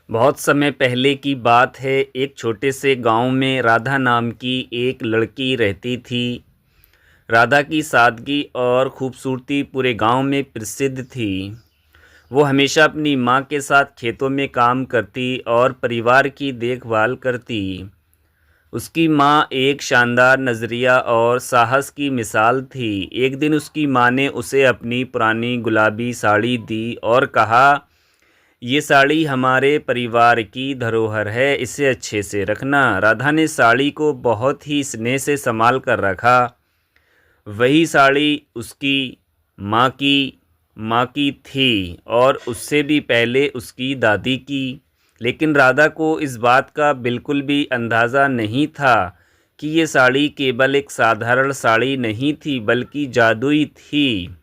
बहुत समय पहले की बात है। एक छोटे से गांव में राधा नाम की एक लड़की रहती थी। राधा की सादगी और खूबसूरती पूरे गांव में प्रसिद्ध थी। वो हमेशा अपनी माँ के साथ खेतों में काम करती और परिवार की देखभाल करती। उसकी माँ एक शानदार नज़रिया और साहस की मिसाल थी। एक दिन उसकी माँ ने उसे अपनी पुरानी गुलाबी साड़ी दी और कहा, ये साड़ी हमारे परिवार की धरोहर है, इसे अच्छे से रखना। राधा ने साड़ी को बहुत ही स्नेह से संभाल कर रखा। वही साड़ी उसकी माँ की माँ की थी और उससे भी पहले उसकी दादी की। लेकिन राधा को इस बात का बिल्कुल भी अंदाज़ा नहीं था कि ये साड़ी केवल एक साधारण साड़ी नहीं थी, बल्कि जादुई थी।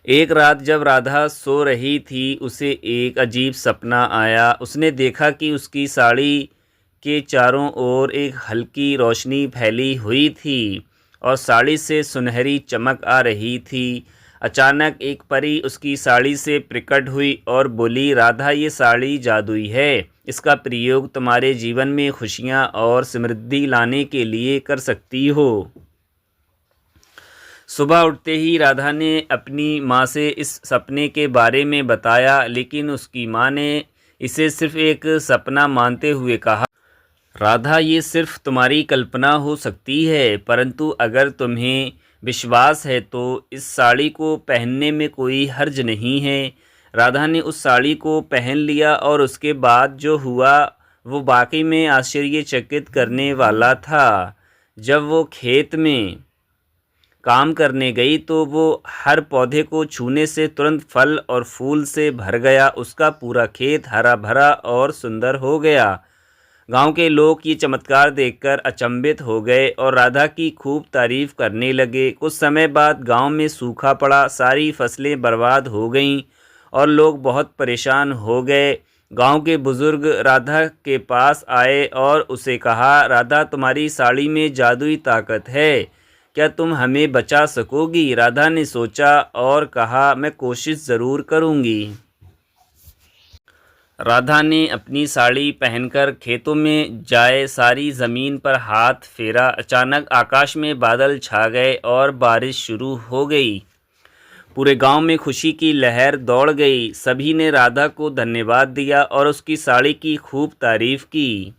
एक रात जब राधा सो रही थी, उसे एक अजीब सपना आया। उसने देखा कि उसकी साड़ी के चारों ओर एक हल्की रोशनी फैली हुई थी और साड़ी से सुनहरी चमक आ रही थी। अचानक एक परी उसकी साड़ी से प्रकट हुई और बोली, राधा, ये साड़ी जादुई है। इसका प्रयोग तुम्हारे जीवन में खुशियाँ और समृद्धि लाने के लिए कर सकती हो। सुबह उठते ही राधा ने अपनी माँ से इस सपने के बारे में बताया, लेकिन उसकी माँ ने इसे सिर्फ एक सपना मानते हुए कहा, राधा, ये सिर्फ तुम्हारी कल्पना हो सकती है, परंतु अगर तुम्हें विश्वास है तो इस साड़ी को पहनने में कोई हर्ज नहीं है। राधा ने उस साड़ी को पहन लिया और उसके बाद जो हुआ वो वाकई में आश्चर्यचकित करने वाला था। जब वो खेत में काम करने गई तो वो हर पौधे को छूने से तुरंत फल और फूल से भर गया। उसका पूरा खेत हरा भरा और सुंदर हो गया। गांव के लोग ये चमत्कार देखकर अचंभित हो गए और राधा की खूब तारीफ करने लगे। कुछ समय बाद गांव में सूखा पड़ा, सारी फसलें बर्बाद हो गईं और लोग बहुत परेशान हो गए। गांव के बुजुर्ग राधा के पास आए और उसे कहा, राधा, तुम्हारी साड़ी में जादुई ताकत है, क्या तुम हमें बचा सकोगी? राधा ने सोचा और कहा, मैं कोशिश ज़रूर करूँगी। राधा ने अपनी साड़ी पहनकर खेतों में जाए सारी ज़मीन पर हाथ फेरा। अचानक आकाश में बादल छा गए और बारिश शुरू हो गई। पूरे गांव में खुशी की लहर दौड़ गई। सभी ने राधा को धन्यवाद दिया और उसकी साड़ी की खूब तारीफ की।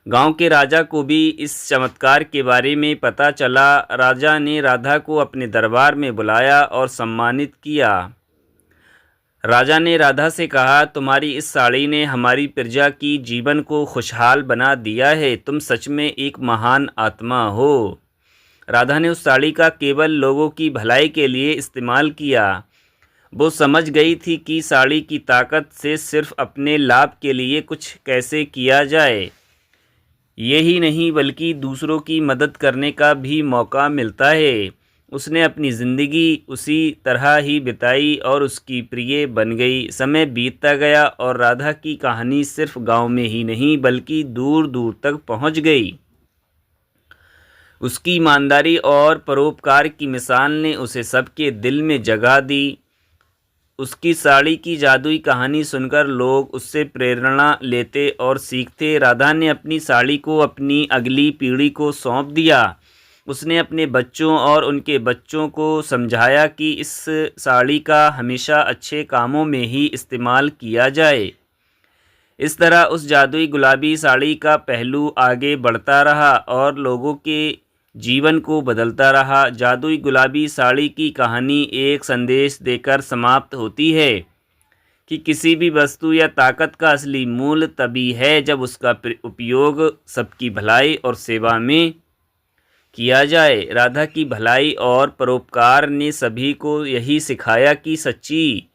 गांव के राजा को भी इस चमत्कार के बारे में पता चला। राजा ने राधा को अपने दरबार में बुलाया और सम्मानित किया। राजा ने राधा से कहा, तुम्हारी इस साड़ी ने हमारी प्रजा की जीवन को खुशहाल बना दिया है। तुम सच में एक महान आत्मा हो। राधा ने उस साड़ी का केवल लोगों की भलाई के लिए इस्तेमाल किया। वो समझ गई थी कि साड़ी की ताकत से सिर्फ अपने लाभ के लिए कुछ कैसे किया जाए, यही नहीं बल्कि दूसरों की मदद करने का भी मौका मिलता है। उसने अपनी ज़िंदगी उसी तरह ही बिताई और उसकी प्रिय बन गई। समय बीतता गया और राधा की कहानी सिर्फ गांव में ही नहीं बल्कि दूर दूर तक पहुंच गई। उसकी ईमानदारी और परोपकार की मिसाल ने उसे सबके दिल में जगह दी। उसकी साड़ी की जादुई कहानी सुनकर लोग उससे प्रेरणा लेते और सीखते। राधा ने अपनी साड़ी को अपनी अगली पीढ़ी को सौंप दिया। उसने अपने बच्चों और उनके बच्चों को समझाया कि इस साड़ी का हमेशा अच्छे कामों में ही इस्तेमाल किया जाए। इस तरह उस जादुई गुलाबी साड़ी का पहलू आगे बढ़ता रहा और लोगों के जीवन को बदलता रहा। जादुई गुलाबी साड़ी की कहानी एक संदेश देकर समाप्त होती है कि किसी भी वस्तु या ताकत का असली मूल्य तभी है जब उसका उपयोग सबकी भलाई और सेवा में किया जाए। राधा की भलाई और परोपकार ने सभी को यही सिखाया कि सच्ची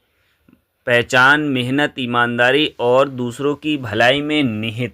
पहचान मेहनत, ईमानदारी और दूसरों की भलाई में निहित